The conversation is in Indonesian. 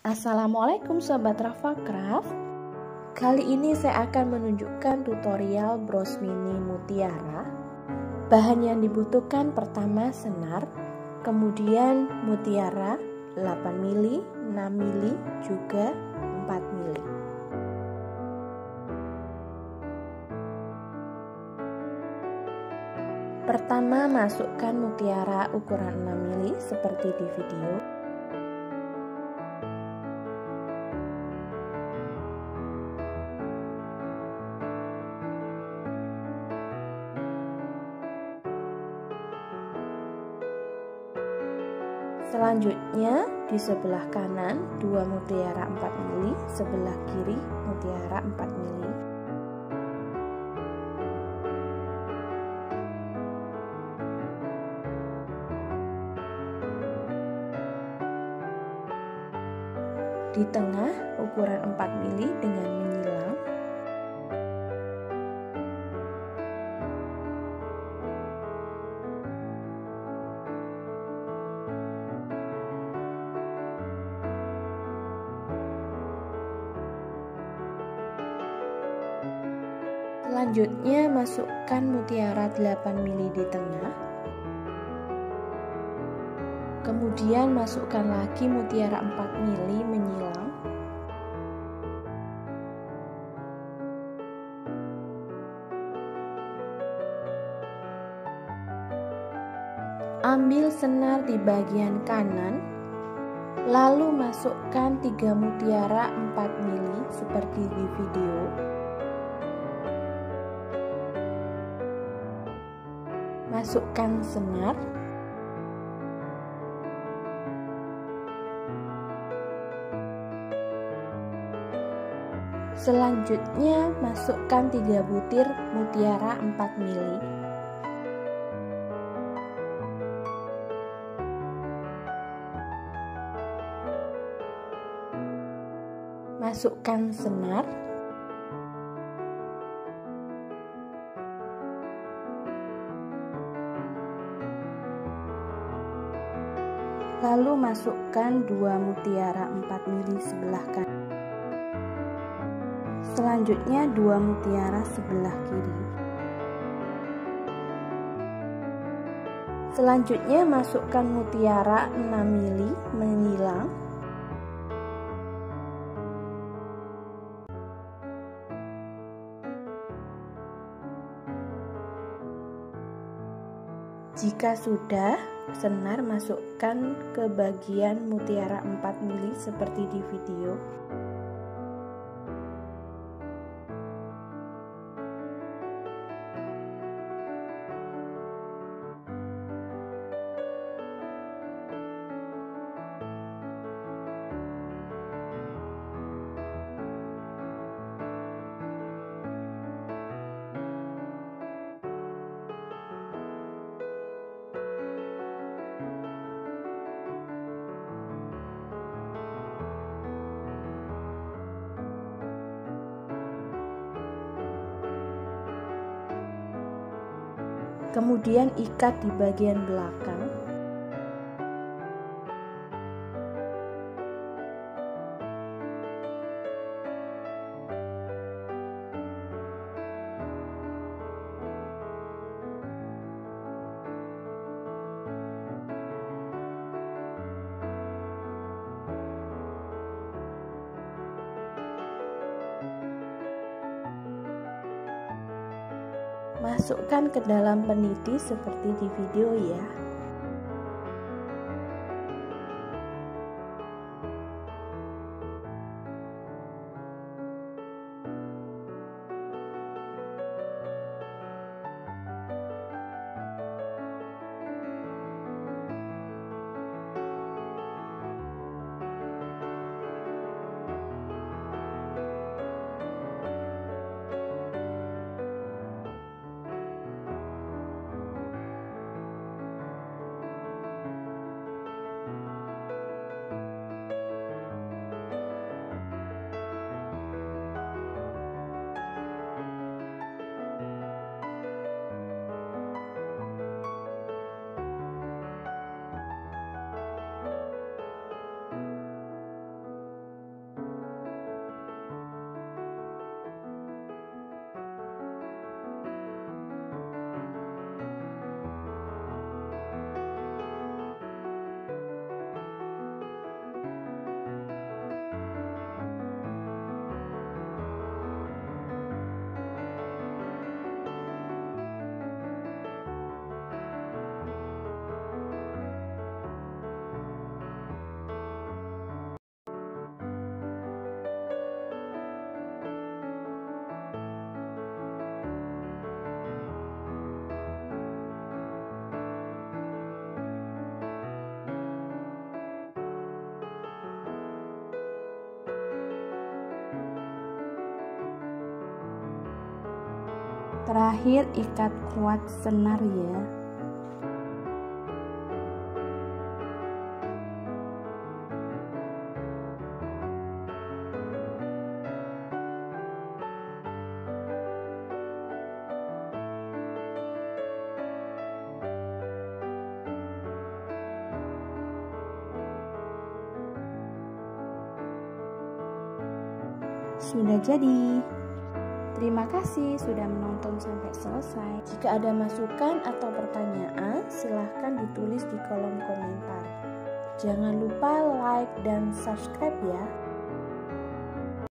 Assalamualaikum Sobat Rafa Craft. Kali ini saya akan menunjukkan tutorial bros mini mutiara. Bahan yang dibutuhkan pertama senar, kemudian mutiara 8 mili, 6 mili, juga 4 mili. Pertama, masukkan mutiara ukuran 6 mili seperti di video. Selanjutnya di sebelah kanan 2 mutiara 4 mili, sebelah kiri mutiara 4 mili. Di tengah ukuran 4 mili dengan menyilang. Selanjutnya masukkan mutiara 8 mili di tengah. Kemudian masukkan lagi mutiara 4 mili menyilang. Ambil senar di bagian kanan, lalu masukkan 3 mutiara 4 mili seperti di video. Masukkan senar. Selanjutnya masukkan 3 butir mutiara 4 mili. Masukkan senar. Lalu masukkan 2 mutiara 4 mili sebelah kanan. Selanjutnya 2 mutiara sebelah kiri. Selanjutnya masukkan mutiara 6 mili menyilang. Jika sudah, senar masukkan ke bagian mutiara 4 mili seperti di video. Kemudian ikat di bagian belakang. Masukkan ke dalam peniti seperti di video ya. Terakhir ikat kuat senar ya. Sudah jadi. Terima kasih sudah menonton sampai selesai. Jika ada masukan atau pertanyaan, silahkan ditulis di kolom komentar. Jangan lupa like dan subscribe ya.